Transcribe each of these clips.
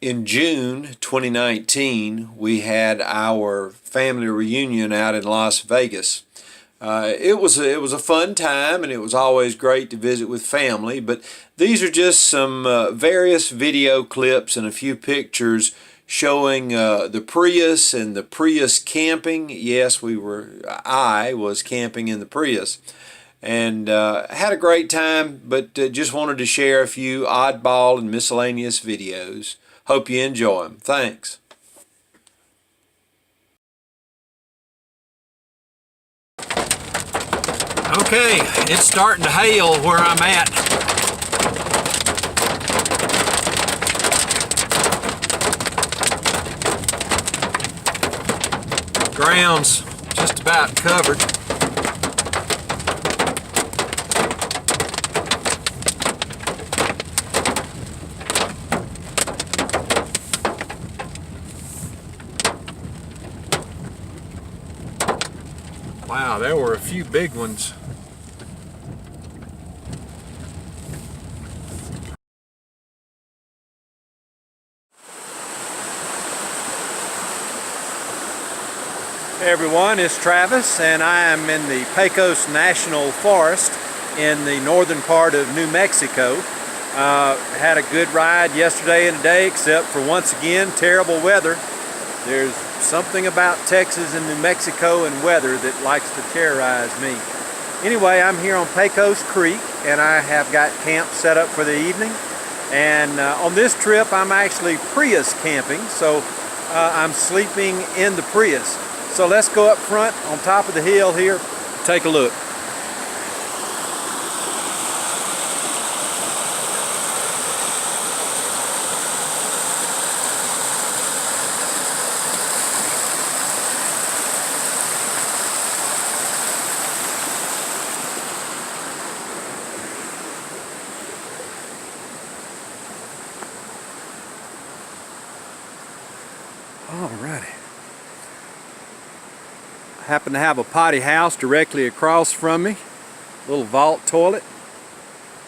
In June 2019, we had our family reunion out in Las Vegas. It was a fun time, and it was always great to visit with family. But these are just some various video clips and a few pictures showing the Prius and the Prius camping. Yes, I was camping in the Prius, and had a great time. But just wanted to share a few oddball and miscellaneous videos. Hope you enjoy them. Thanks. Okay, it's starting to hail where I'm at. Ground's just about covered. Wow, there were a few big ones. Hey everyone, it's Travis, and I am in the Pecos National Forest in the northern part of New Mexico. Had a good ride yesterday and today, except for once again terrible weather. There's something about Texas and New Mexico and weather that likes to terrorize me. Anyway, I'm here on Pecos Creek, and I have got camp set up for the evening. And on this trip, I'm actually Prius camping, so I'm sleeping in the Prius. So let's go up front on top of the hill here, take a look. Alrighty. I happen to have a potty house directly across from me, a little vault toilet.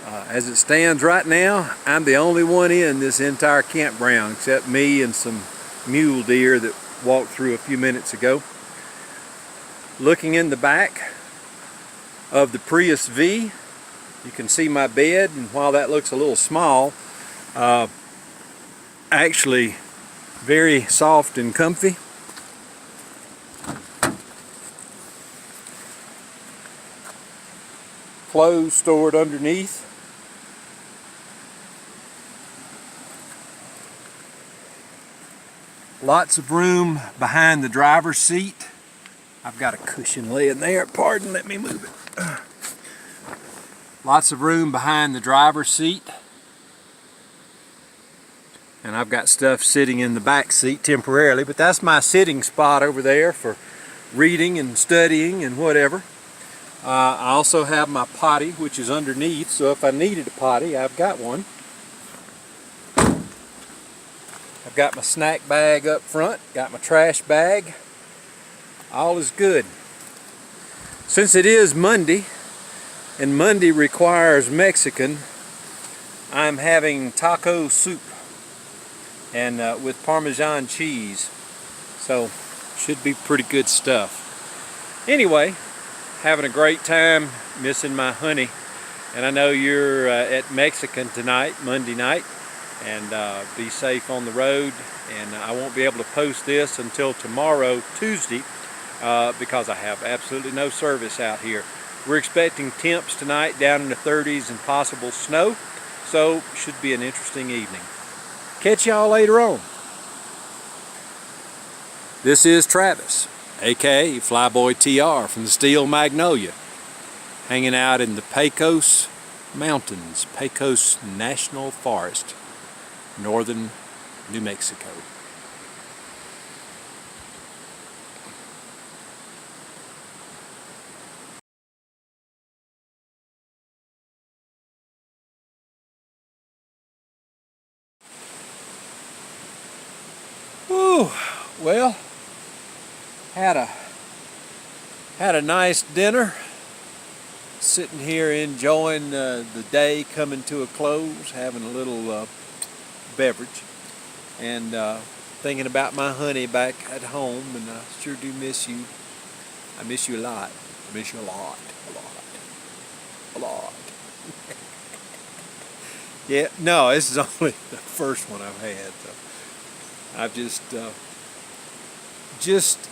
As it stands right now, I'm the only one in this entire campground except me and some mule deer that walked through a few minutes ago. Looking in the back of the Prius V, you can see my bed, and while that looks a little small, actually very soft and comfy. Clothes stored underneath. Lots of room behind the driver's seat. I've got a cushion laying there. Pardon, let me move it. Lots of room behind the driver's seat. And I've got stuff sitting in the back seat temporarily, but that's my sitting spot over there for reading and studying and whatever. I also have my potty, which is underneath, so if I needed a potty, I've got one. I've got my snack bag up front, got my trash bag. All is good. Since it is Monday, and Monday requires Mexican, I'm having taco soup and with Parmesan cheese, so should be pretty good stuff. Anyway, having a great time, missing my honey, and I know you're at Mexican tonight, Monday night, and be safe on the road. And I won't be able to post this until tomorrow, Tuesday, because I have absolutely no service out here. We're expecting temps tonight down in the 30s and possible snow, so should be an interesting evening. Catch y'all later on. This is Travis, aka Flyboy TR from the Steel Magnolia, hanging out in the Pecos Mountains, Pecos National Forest, northern New Mexico. Whew, well, had a nice dinner, sitting here enjoying the day coming to a close, having a little beverage. and thinking about my honey back at home, and I sure do miss you. I miss you a lot. I miss you a lot, a lot. Yeah, no, this is only the first one I've had. So I've just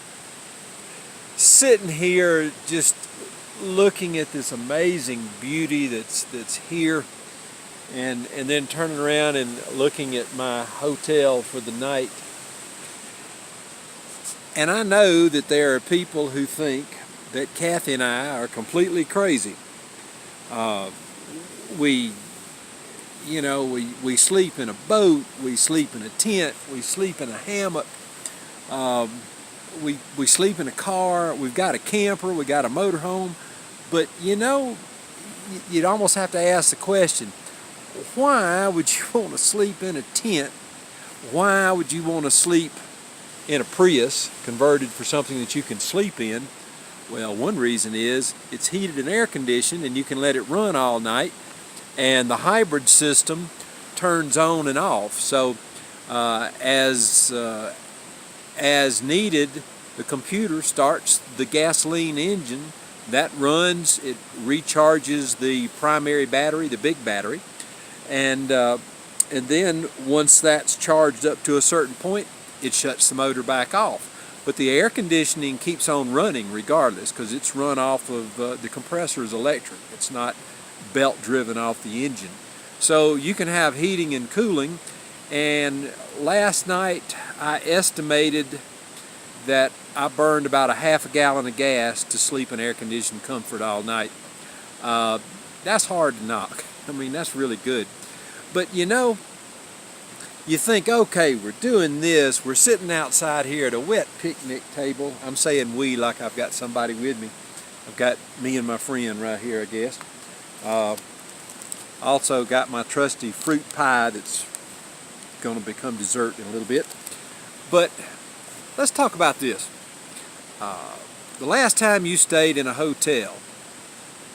sitting here, just looking at this amazing beauty that's here, and then turning around and looking at my hotel for the night. And I know that there are people who think that Kathy and I are completely crazy. We sleep in a boat, we sleep in a tent, we sleep in a hammock, we sleep in a car, we've got a camper, we got a motorhome. But you'd almost have to ask the question, why would you want to sleep in a tent? Why would you want to sleep in a Prius converted for something that you can sleep in? Well, one reason is it's heated and air conditioned, and you can let it run all night, and the hybrid system turns on and off. So as needed, the computer starts the gasoline engine. That runs, it recharges the primary battery, the big battery, and then once that's charged up to a certain point, it shuts the motor back off. But the air conditioning keeps on running regardless, because it's run off of the compressor is electric. It's not belt driven off the engine. So you can have heating and cooling. And last night I estimated that I burned about a half a gallon of gas to sleep in air-conditioned comfort all night. That's hard to knock. I mean, that's really good. But you think, okay, we're doing this, we're sitting outside here at a wet picnic table. I'm saying we like I've got somebody with me. I've got me and my friend right here, I guess. Also got my trusty fruit pie that's going to become dessert in a little bit. But let's talk about this. The last time you stayed in a hotel,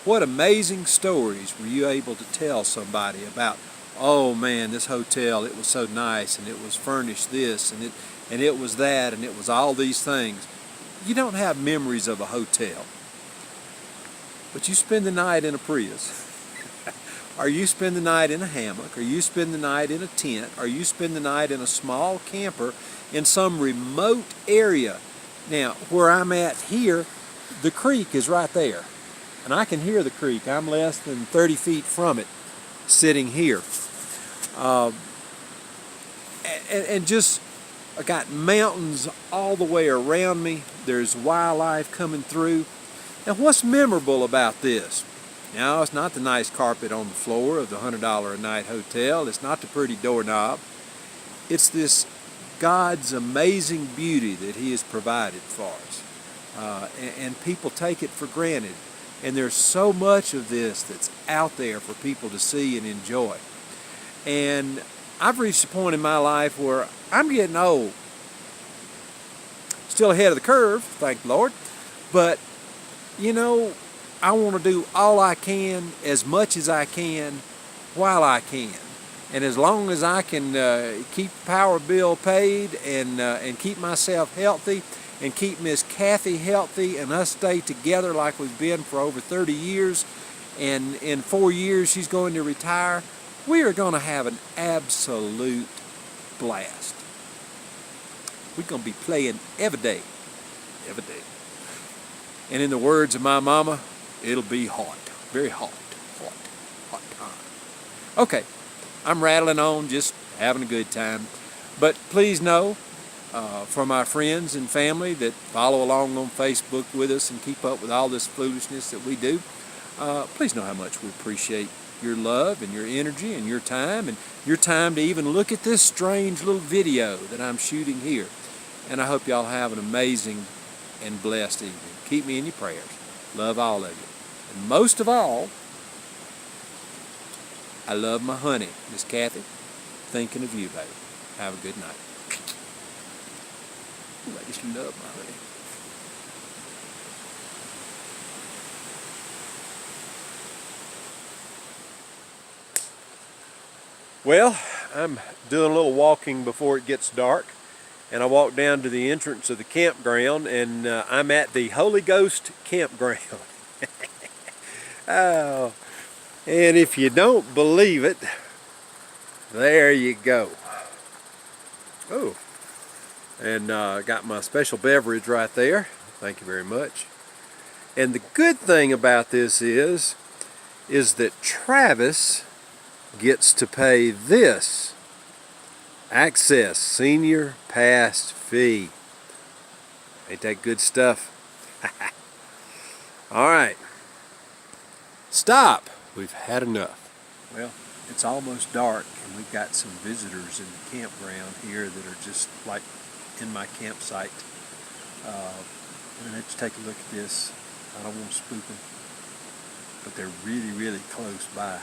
what amazing stories were you able to tell somebody about? Oh man, this hotel, it was so nice, and it was furnished this, and it was that, and it was all these things. You don't have memories of a hotel, but you spend the night in a Prius. Or you spend the night in a hammock, or you spend the night in a tent, or you spend the night in a small camper in some remote area. Now, where I'm at here, the creek is right there, and I can hear the creek. I'm less than 30 feet from it, sitting here. And just, I got mountains all the way around me. There's wildlife coming through. Now, what's memorable about this? Now, it's not the nice carpet on the floor of the $100 a night hotel. It's not the pretty doorknob. It's this God's amazing beauty that He has provided for us. And people take it for granted. And there's so much of this that's out there for people to see and enjoy. And I've reached a point in my life where I'm getting old. Still ahead of the curve, thank the Lord. But, I want to do all I can, as much as I can, while I can. And as long as I can keep the power bill paid and keep myself healthy and keep Miss Kathy healthy and us stay together like we've been for over 30 years, and in 4 years she's going to retire, we are going to have an absolute blast. We're going to be playing every day. Every day. And in the words of my mama, it'll be hot. Very hot. Hot time. Okay. I'm rattling on, just having a good time. But please know, for my friends and family that follow along on Facebook with us and keep up with all this foolishness that we do, please know how much we appreciate your love and your energy and your time to even look at this strange little video that I'm shooting here. And I hope y'all have an amazing and blessed evening. Keep me in your prayers. Love all of you. And most of all, I love my honey, Miss Kathy. Thinking of you, baby. Have a good night. Ooh, I just love my honey. Well, I'm doing a little walking before it gets dark, and I walked down to the entrance of the campground, and I'm at the Holy Ghost campground. Oh, and if you don't believe it, there you go. Oh, and got my special beverage right there. Thank you very much. And the good thing about this is that Travis gets to pay this Access Senior Pass fee. Ain't that good stuff? All right, stop. We've had enough. Well, it's almost dark, and we've got some visitors in the campground here that are just like in my campsite. I'm gonna have to take a look at this. I don't want to spook them, but they're really, really close by.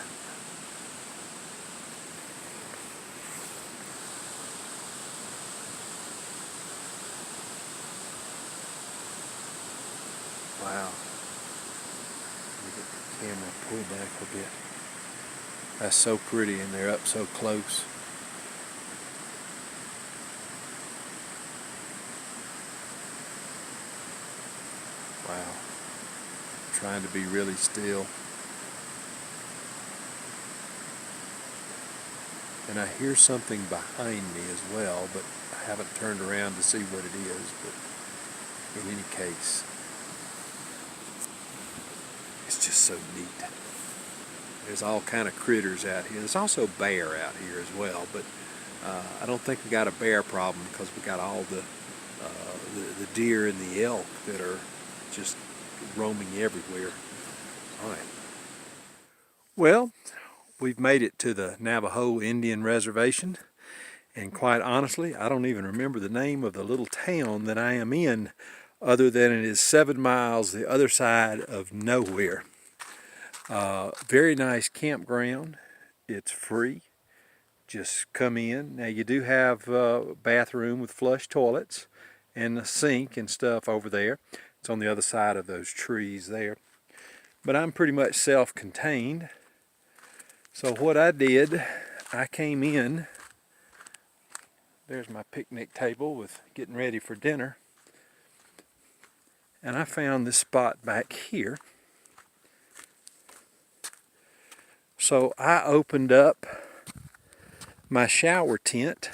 Wow. Let me get the camera pulled back a bit. That's so pretty, and they're up so close. Wow. Trying to be really still. And I hear something behind me as well, but I haven't turned around to see what it is. But in any case, it's just so neat. There's all kind of critters out here. There's also bear out here as well, but I don't think we got a bear problem because we got all the deer and the elk that are just roaming everywhere. All right. Well, we've made it to the Navajo Indian Reservation, and quite honestly, I don't even remember the name of the little town that I am in, other than it is 7 miles the other side of nowhere. Very nice campground. It's free. Just come in. Now you do have a bathroom with flush toilets and a sink and stuff over there. It's on the other side of those trees there. But I'm pretty much self-contained. So what I did, I came in. There's my picnic table with getting ready for dinner. And I found this spot back here. So I opened up my shower tent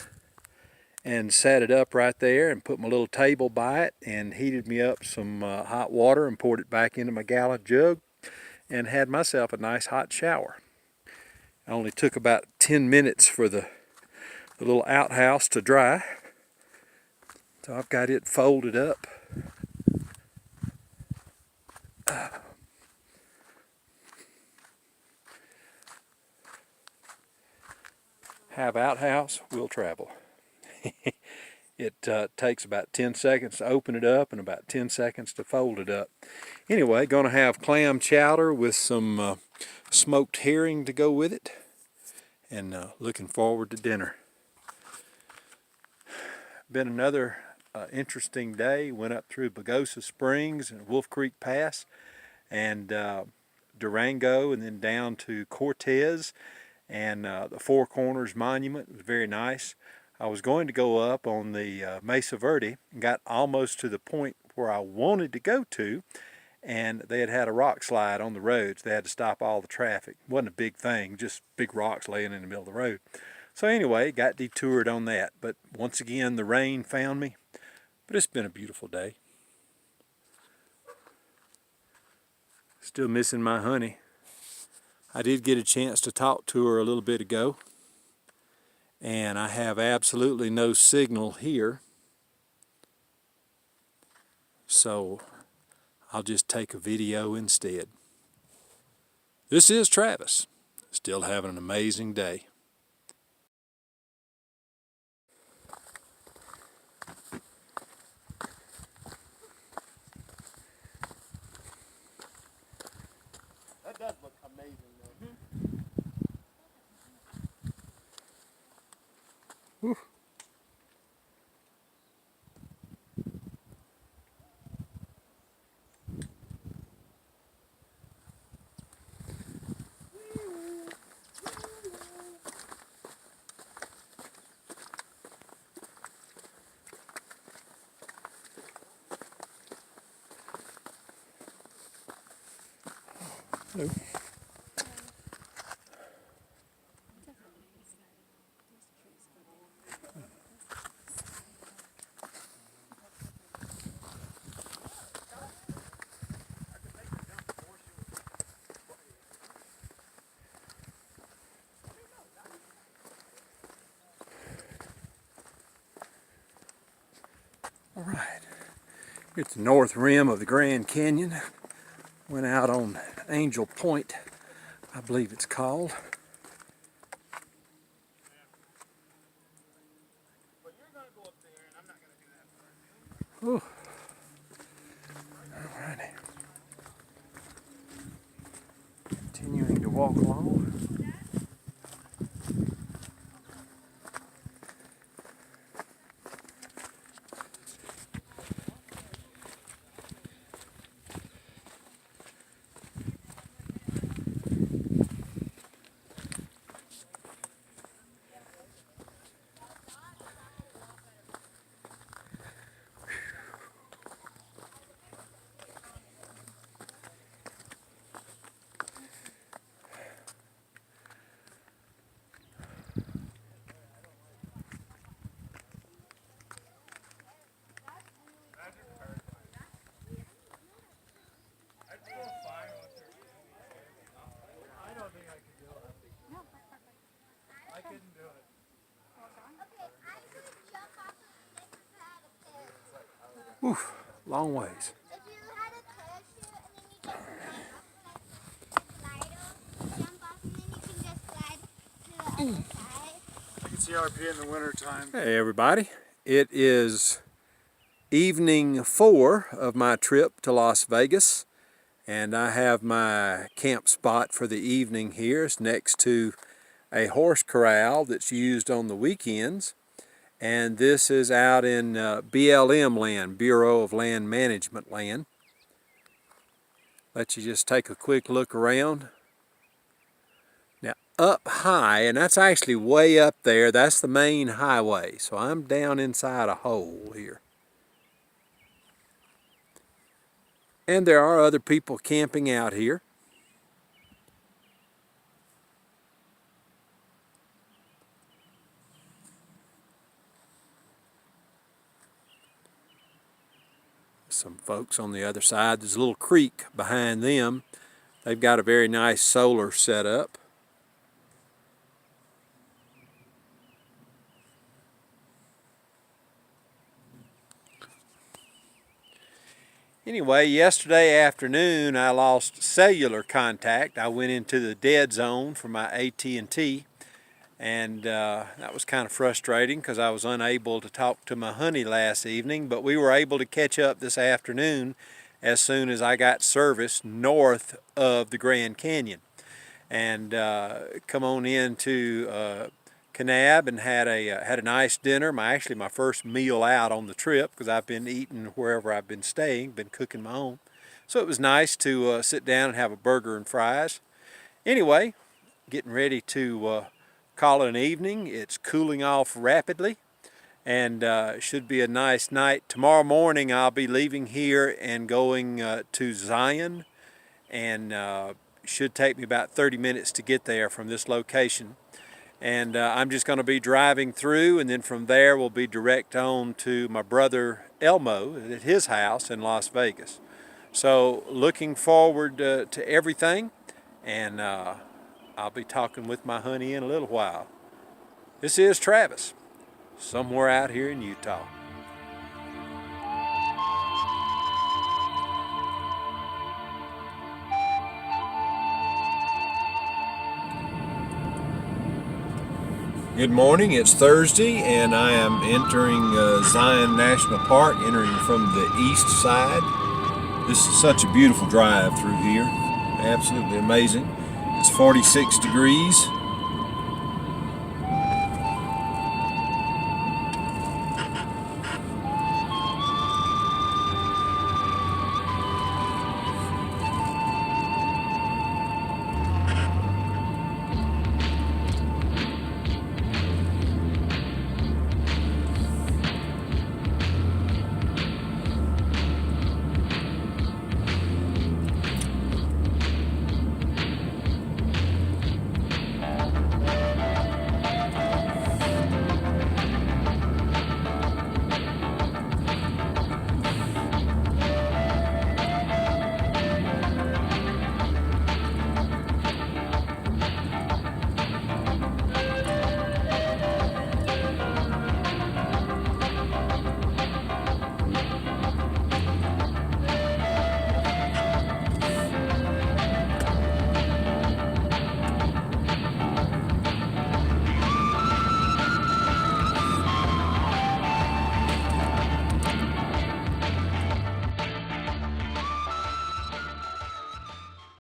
and set it up right there and put my little table by it and heated me up some hot water and poured it back into my gallon jug and had myself a nice hot shower. It only took about 10 minutes for the little outhouse to dry. So I've got it folded up. Have outhouse, will travel. It takes about 10 seconds to open it up and about 10 seconds to fold it up. Anyway, going to have clam chowder with some smoked herring to go with it, and looking forward to dinner. Been another interesting day. Went up through Pecos Springs and Wolf Creek Pass and Durango, and then down to Cortez and the Four Corners Monument. It was very nice. I was going to go up on the Mesa Verde and got almost to the point where I wanted to go to, and they had a rock slide on the roads. They had to stop all the traffic. It wasn't a big thing, just big rocks laying in the middle of the road. So anyway, got detoured on that. But once again, the rain found me. But it's been a beautiful day. Still missing my honey. I did get a chance to talk to her a little bit ago. And I have absolutely no signal here. So I'll just take a video instead. This is Travis. Still having an amazing day. That does look amazing though. Whew. All right, here's the north rim of the Grand Canyon. Went out on Angel Point, I believe it's called. But you're gonna go up there, and I'm not gonna do that for you. Ooh. All righty. Continuing to walk along. I don't think I could do it. I couldn't do it. Whew, long ways. If you had a parachute and then you get jump off and then you can just slide to the other side. I can see RP in the winter time. Hey everybody, it is evening 4 of my trip to Las Vegas, and I have my camp spot for the evening here. It's next to a horse corral that's used on the weekends, and this is out in BLM land, Bureau of Land Management land. Let you just take a quick look around. Now up high, and that's actually way up there, that's the main highway, so I'm down inside a hole here. And there are other people camping out here. Some folks on the other side. There's a little creek behind them. They've got a very nice solar setup. Anyway, yesterday afternoon I lost cellular contact. I went into the dead zone for my AT&T, and that was kind of frustrating because I was unable to talk to my honey last evening, but we were able to catch up this afternoon as soon as I got service north of the Grand Canyon, and come on into Kanab and had a nice dinner. Actually my first meal out on the trip, because I've been eating wherever I've been staying, been cooking my own. So it was nice to sit down and have a burger and fries. Anyway, getting ready to call it an evening. It's cooling off rapidly, and it should be a nice night. Tomorrow morning I'll be leaving here and going to Zion, and should take me about 30 minutes to get there from this location. And I'm just going to be driving through, and then from there we'll be direct on to my brother Elmo at his house in Las Vegas. So looking forward to everything, and I'll be talking with my honey in a little while. This is Travis, somewhere out here in Utah. Good morning, it's Thursday, and I am entering Zion National Park, entering from the east side. This is such a beautiful drive through here, absolutely amazing. It's 46 degrees.